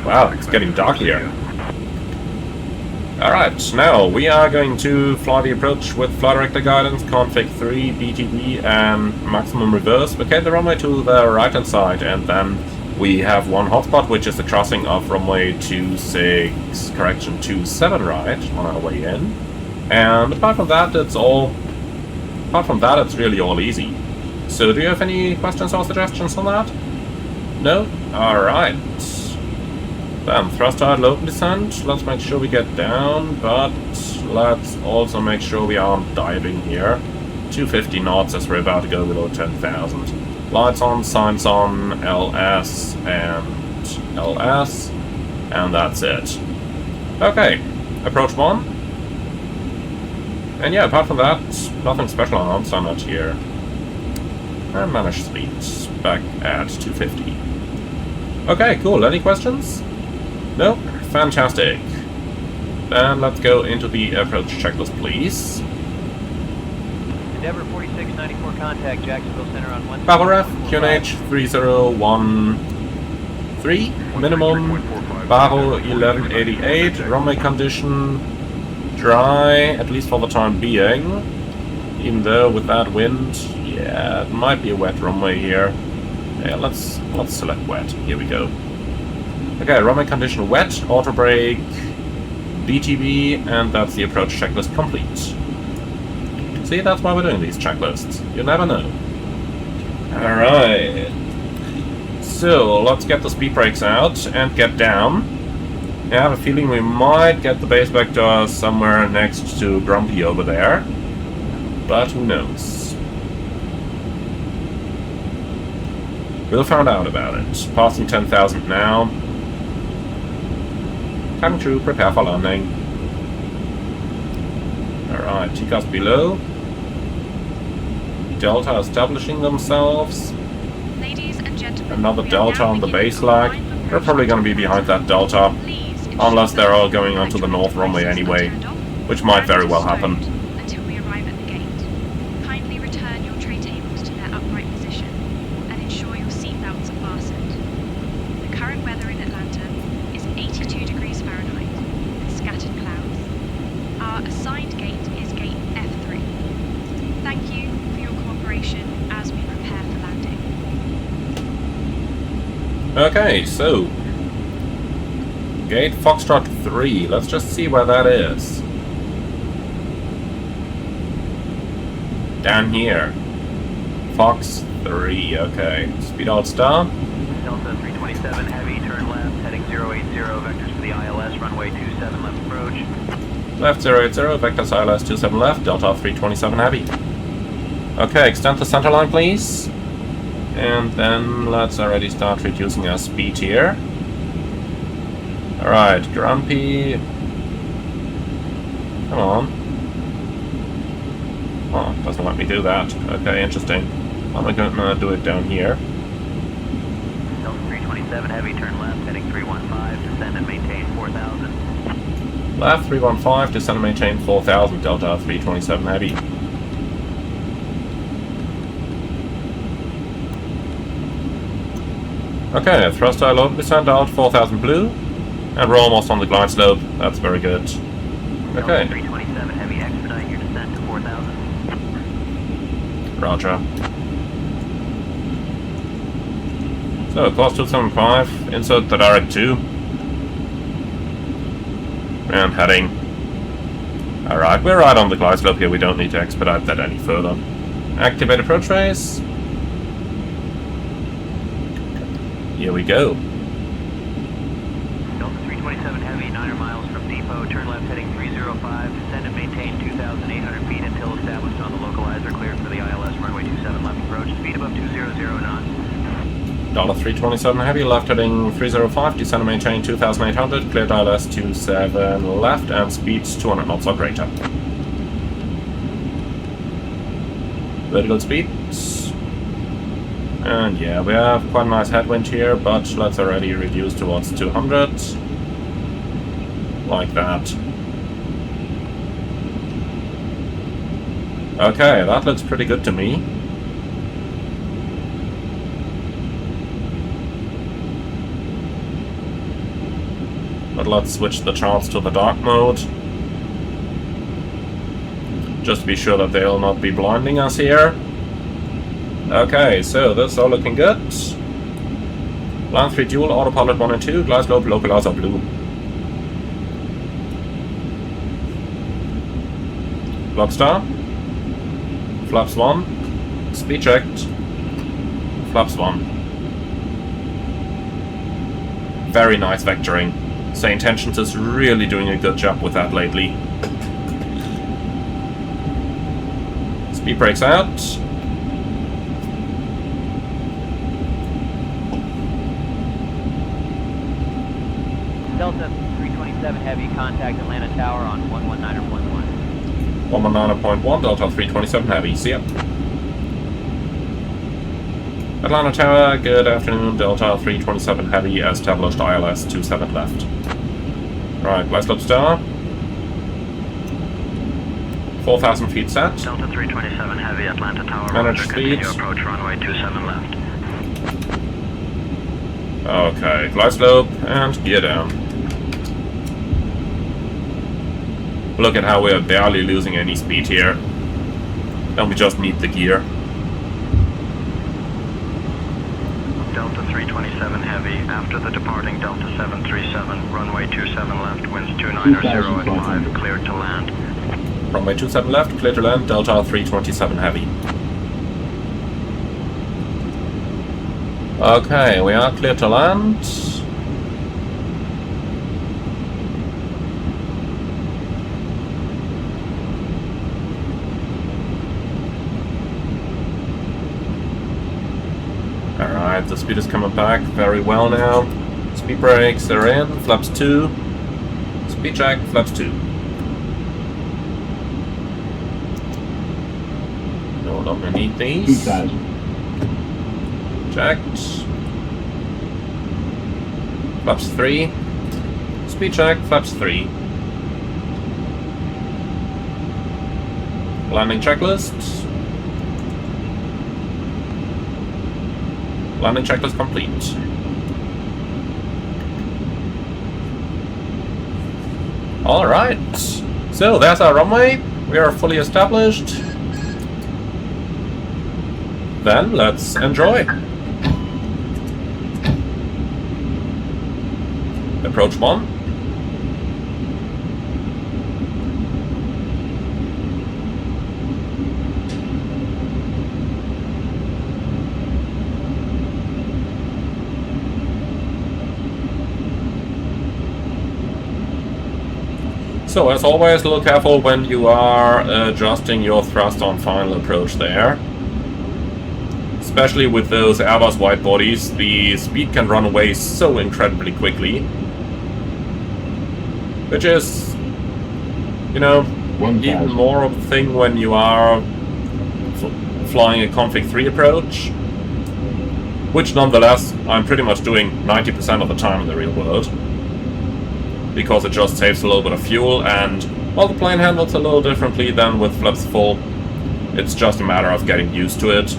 Wow, it's getting dark here. Alright, now we are going to fly the approach with flight director guidance, config 3, BTV, and maximum reverse. Vacate the runway to the right hand side, and then we have one hotspot, which is the crossing of runway 27 right on our way in. And apart from that, it's really all easy. So, do you have any questions or suggestions on that? No? Alright. Then, thrust hard load and descent. Let's make sure we get down, but let's also make sure we aren't diving here. 250 knots as we're about to go below 10,000. Lights on, signs on, LS, and LS, and that's it. Okay, approach 1. And yeah, apart from that, nothing special on standard here. And managed speed back at 250. Okay, cool. Any questions? No? Fantastic. Then let's go into the approach checklist, please. Endeavour 4694 contact Jacksonville Center on 1. Babel ref, QNH 3013. Minimum Barrow 1188. Runway condition dry, at least for the time being. Even though with that wind, Yeah, it might be a wet runway here. Yeah, let's select wet. Here we go. Okay, runway condition wet, auto brake, BTB, and that's the approach checklist complete. See, that's why we're doing these checklists. You never know. Alright. So, let's get the speed brakes out and get down. I have a feeling we might get the base vector somewhere next to Grumpy over there. But who knows? We'll find out about it. Passing 10,000 now. Coming through, prepare for landing. Alright, TCAS below. Delta establishing themselves. Ladies and gentlemen, Another we are delta now on the beginning base lag. climb approach We're probably going to be behind that delta. Please ensure Unless they're all that going onto the north runway lights are anyway, turned off which might and very well happen. stowed until we arrive at the gate. Kindly return your tray tables to their upright position and ensure your seatbelts are fastened. The current weather in Atlanta is 82 degrees Fahrenheit with scattered clouds. Our assigned gate is gate F3. Thank you for your cooperation as we prepare for landing. Okay, so Gate Foxtrot 3. Let's just see where that is. Down here. Fox 3, okay. Speed out star. Delta 327 heavy, turn left, heading 080, vectors for the ILS, runway 27 left approach. Left 080, vectors ILS 27 left, Delta 327 heavy. Okay, extend the center line please. And then let's already start reducing our speed here. Alright, Grumpy. Come on. Oh, doesn't let me do that. Okay, interesting. I'm gonna do it down here. Delta 327 heavy, turn left, heading 315, descend and maintain 4,000. Left 315, descend and maintain 4,000, Delta 327 heavy. Okay, thruster low descent out 4,000 blue. And we're almost on the glide slope. That's very good. Delta Okay. 327 heavy, expedite your descent to 4,000. Roger. So, course 275, insert the direct 2. And heading. Alright, we're right on the glide slope here, we don't need to expedite that any further. Activate approach race. Here we go. Delta 327 heavy, 900 miles from depot, turn left heading 305, descend and maintain 2,800 feet until established on the localizer, cleared for the ILS, runway 27 left approach, speed above 200 knots. Dollar 327 heavy, left heading 305, descend and maintain 2,800, cleared ILS 27 left, and speeds 200 knots or greater. Vertical speeds. And yeah, we have quite a nice headwind here, but let's already reduce towards 200. Like that. Okay, that looks pretty good to me. But let's switch the charts to the dark mode. Just to be sure that they'll not be blinding us here. Okay, so this is all looking good. Land 3 dual, autopilot 1 and 2, glide slope, localizer blue. Block star. Flaps 1. Speed checked. Flaps 1. Very nice vectoring. Say Intentions is really doing a good job with that lately. Speed brakes out. Delta 327 heavy, contact Atlanta Tower on 119.1. 119.1, Delta 327 heavy, see ya. Atlanta Tower, good afternoon, Delta 327 heavy, established ILS 27 left. Right, glide slope star. 4,000 feet set. Delta 327 heavy, Atlanta Tower, Manage roger, speed. continue approach runway 27 left. Okay, glide slope and gear down. Look at how we're barely losing any speed here. And we just need the gear. Delta 327 Heavy, after the departing Delta 737, runway 27 left, winds 290 at 5, cleared to land. Runway 27 left, clear to land, Delta 327 Heavy. Okay, we are clear to land. Alright, the speed is coming back very well now. Speed brakes are in, flaps 2. Speed check, flaps 2. No longer need these. 2000. Checked. Flaps 3. Speed check, flaps 3. Landing checklist. Landing checklist complete. Alright. So there's our runway. We are fully established. Then let's enjoy. Approach 1. So as always, a little careful when you are adjusting your thrust on final approach there. Especially with those Airbus wide bodies, the speed can run away so incredibly quickly. Which is, you know, even more of a thing when you are flying a config 3 approach. Which nonetheless, I'm pretty much doing 90% of the time in the real world. Because it just saves a little bit of fuel, and while the plane handles a little differently than with flaps full, it's just a matter of getting used to it.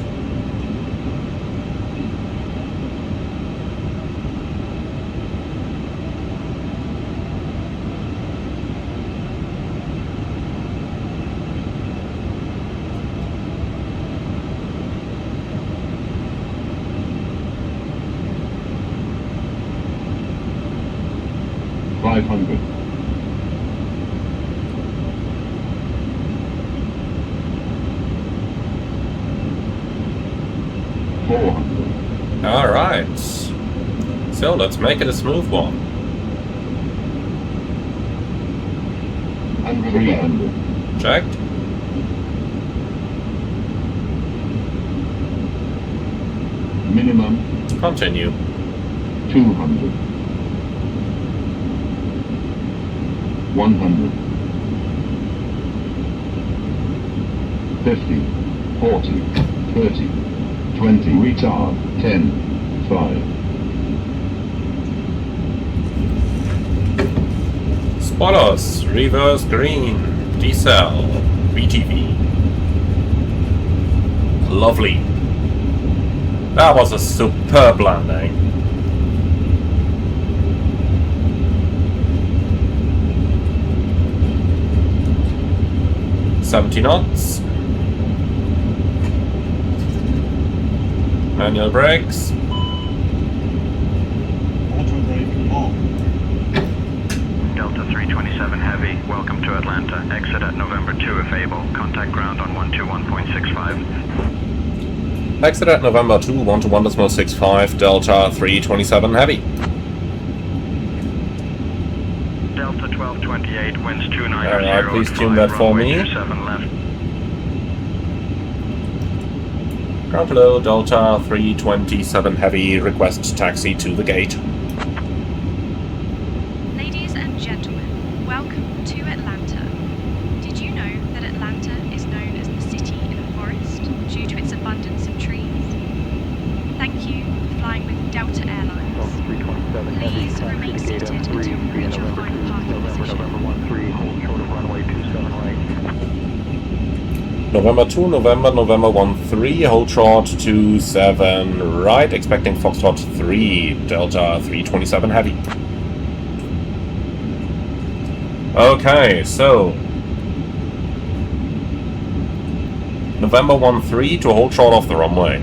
Alright, so let's make it a smooth one. 300. Checked. Minimum Continue. 200. 100. 50. 40. 30. 20. Retard. 10. 5. Spoilers, reverse green, decel, VTV. Lovely. That was a superb landing. $70 knots. Manual brakes. Auto brake on. Delta 327 Heavy, welcome to Atlanta. Exit at November 2 if able. Contact ground on 121.65. Exit at November 2, 121.65, Delta 327 Heavy. Delta 1228, winds 290 Alright, please at tune 5, that for runway me. 27 left. Ground below, Delta 327 Heavy, request taxi to the gate. Ladies and gentlemen, welcome to Atlanta. Did you know that Atlanta is known as the city in a forest due to its abundance of trees? Thank you for flying with Delta Airlines. Delta 327 Heavy, Please taxi remain to gate seated M3, until you reach your November 2, final parking November, position. November 13, hold short of runway 27 right. November 2, November 13, hold short 27 right, expecting Foxtrot 3, Delta 327 Heavy. Okay, so November 13 to hold short of the runway.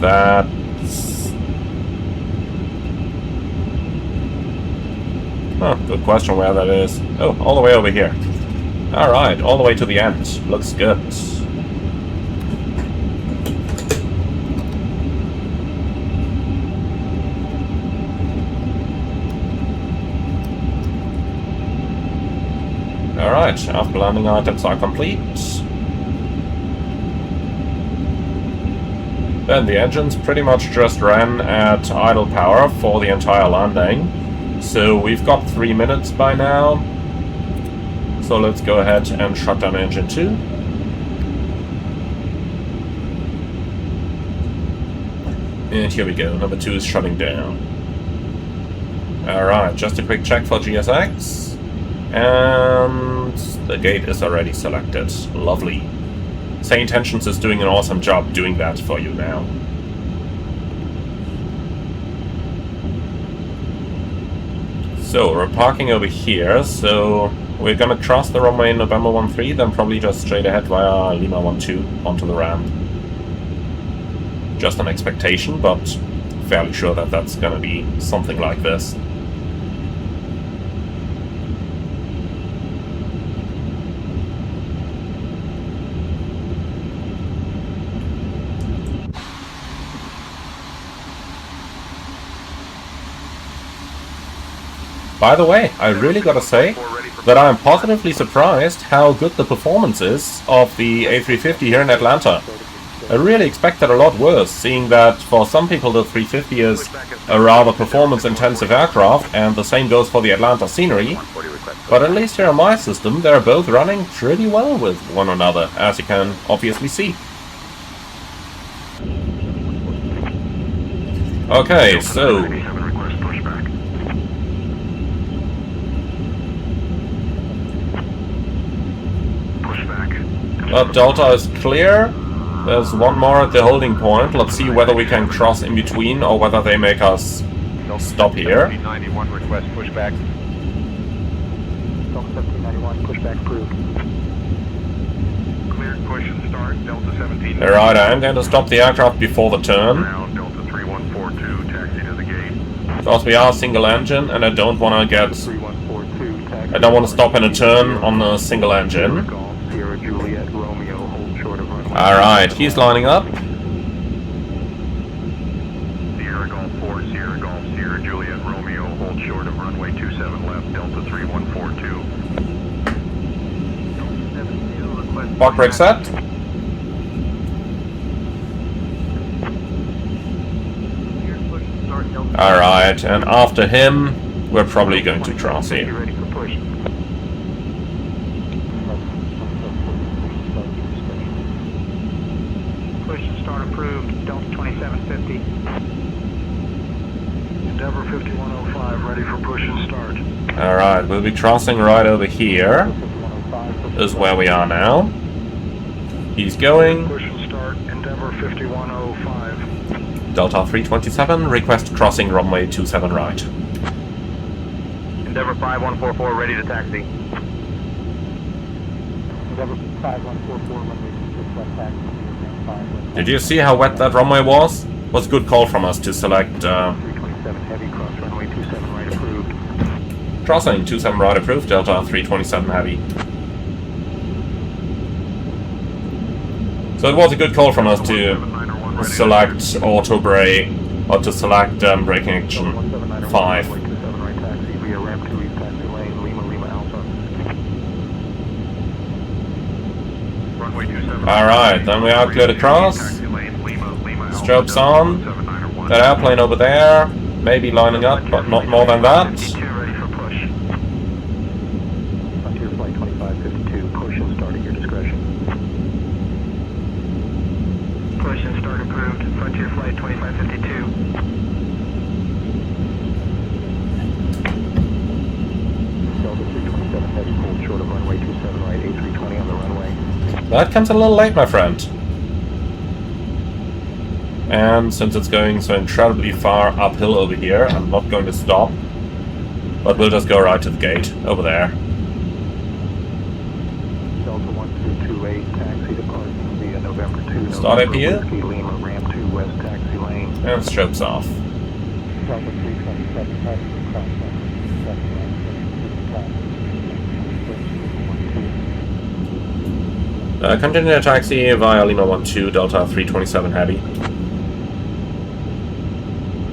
That's... Huh, good question where that is. Oh, all the way over here. Alright, all the way to the end. Looks good. Alright, after landing items are complete. Then the engines pretty much just ran at idle power for the entire landing. So we've got 3 minutes by now. So let's go ahead and shut down engine 2. And here we go, number 2 is shutting down. Alright, just a quick check for GSX. And the gate is already selected. Lovely. Say Intentions is doing an awesome job doing that for you now. So we're parking over here, so we're gonna cross the runway in November 13, then probably just straight ahead via Lima 12 onto the ramp. Just an expectation, but fairly sure that that's gonna be something like this. By the way, I really gotta say that I'm positively surprised how good the performance is of the A350 here in Atlanta. I really expected a lot worse, seeing that for some people the 350 is a rather performance-intensive aircraft, and the same goes for the Atlanta scenery. But at least here in my system, they're both running pretty well with one another, as you can obviously see. Okay, so... Delta is clear. There's one more at the holding point. Let's see whether we can cross in between or whether they make us stop here. 91 request pushback. Delta 1791, pushback approved. Cleared push and start, Delta 17. Alright, I am going to stop the aircraft before the turn. Ground, Delta 3142, taxi to the gate. Because we are single engine and I don't want to get... 3142, taxi. I don't want to stop in a turn on a single engine. Sierra Juliet Romeo, hold short of runway. Alright, he's lining up. Sierra Golf 4, Sierra Golf, Sierra Juliet Romeo, hold short of runway 27 left, Delta 3142. Park brake set. Alright, and after him, we're probably going to cross here. Ready for push. Push and start approved, Delta 2750. Endeavor 5105, ready for push and start. Alright, we'll be crossing right over here. Is where we are now. He's going. Push and start, Endeavor 5105. Delta 327, request crossing runway 27 right. Endeavor 5144, ready to taxi. Endeavor 5144, runway 26 left taxi. Did you see how wet that runway was? Was a good call from us to select 327 heavy, cross runway 27 right approved. crossing 27 right approved, Delta 327 heavy. So it was a good call from us to select auto brake, or to select braking action 5. Alright, then we are clear to cross. Strobes on. That airplane over there, maybe lining up, but not more than that. Frontier flight 2552, push and start at your discretion. Push and start approved, Frontier flight 2552. Delta 327 heavy, hold short of runway 27 right, A320 on the runway. That comes a little late, my friend. And since it's going so incredibly far uphill over here, I'm not going to stop. But we'll just go right to the gate, over there. Delta 1228, taxi departing via November 2. Start APU. Lima, Ram 2 West, taxi And strobes off. Delta 327 heavy, cross Continue taxi via Lima 12, Delta 327 heavy.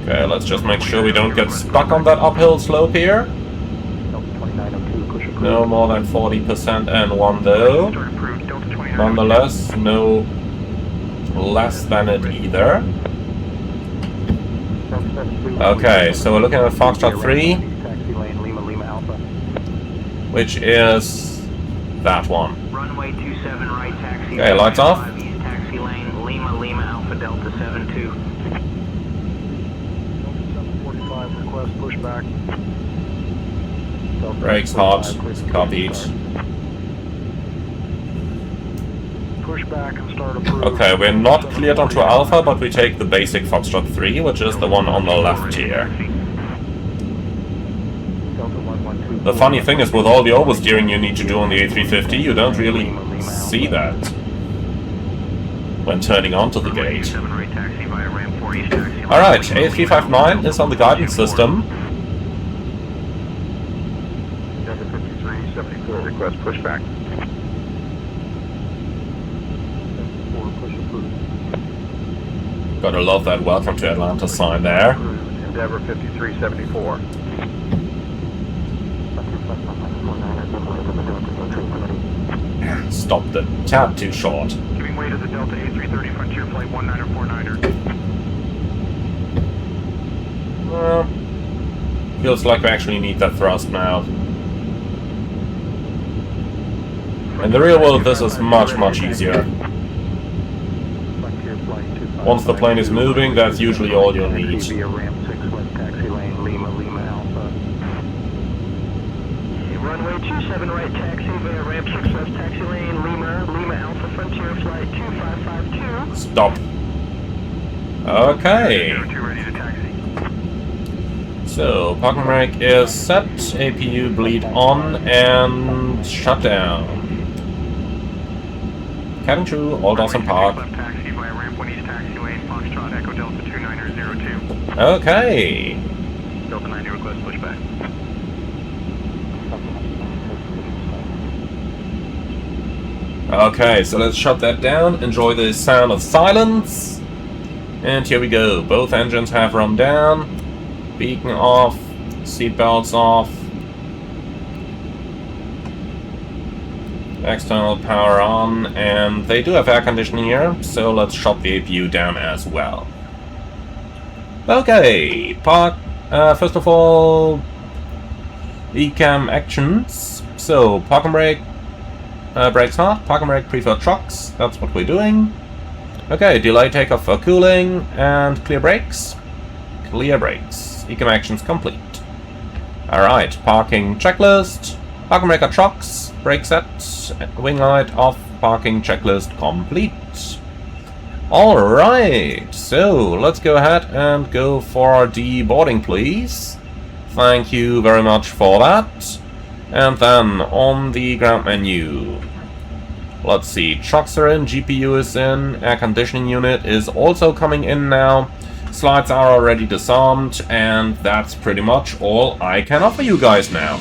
Okay, let's just make sure we don't get stuck on that uphill slope here. No more than 40% N1 though. Nonetheless, no less than it either. Okay, so we're looking at Foxtrot 3, which is that one. Runway 27 right taxi. Okay, lights off. East taxi lane, Lima Lima Alpha Delta 72. 745 request pushback. Brakes hot, copied. Pushback and start approved. Okay, we're not cleared onto Alpha, but we take the basic Foxtrot 3, which is the one on the left here. The funny thing is, with all the oversteering you need to do on the A350, you don't really see that when turning onto the gate. Alright, A359 is on the guidance system. Delta 5374 request pushback. 74 push approved. Gotta love that welcome to Atlanta sign there. Endeavor 5374. Stopped a tad too short. Giving way to the Delta A330 Frontier Flight 1949er. Feels like we actually need that thrust now. In the real world, this is much, much easier. Once the plane is moving, that's usually all you'll need. Runway 27 right taxi via ramp 6 left taxi lane, Lima Lima Alpha Frontier Flight 2552. Stop. Okay. Ready to taxi. So, parking brake is set, APU bleed on, and shut down. Cabin crew, all doors in park. Left taxi via ramp 1 east taxi lane, Foxtrot Echo Delta 2902. Okay. Delta 90 request pushback. Okay, so let's shut that down, enjoy the sound of silence. And here we go, both engines have run down. Beacon off, seatbelts off. External power on, and they do have air conditioning here, so let's shut the APU down as well. Okay, park, first of all, ECAM actions. So, parking brake, brakes hot, parking brake preferred trucks, that's what we're doing. Okay, delay takeoff for cooling, and clear brakes. Clear brakes. ECAM actions complete. Alright, parking checklist, parking brake at trucks, brake set, wing light off, parking checklist complete. Alright, so let's go ahead and go for deboarding, please. Thank you very much for that. And then on the ground menu, let's see, trucks are in, GPU is in, air conditioning unit is also coming in now. Slides are already disarmed, and that's pretty much all I can offer you guys now.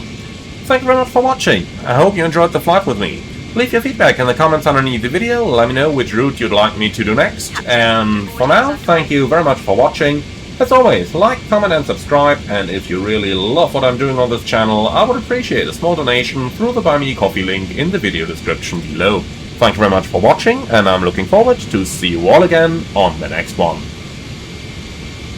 Thank you very much for watching. I hope you enjoyed the flight with me. Leave your feedback in the comments underneath the video, let me know which route you'd like me to do next, and for now, thank you very much for watching. As always, like, comment and subscribe, and if you really love what I'm doing on this channel, I would appreciate a small donation through the Buy Me Coffee link in the video description below. Thank you very much for watching, and I'm looking forward to see you all again on the next one.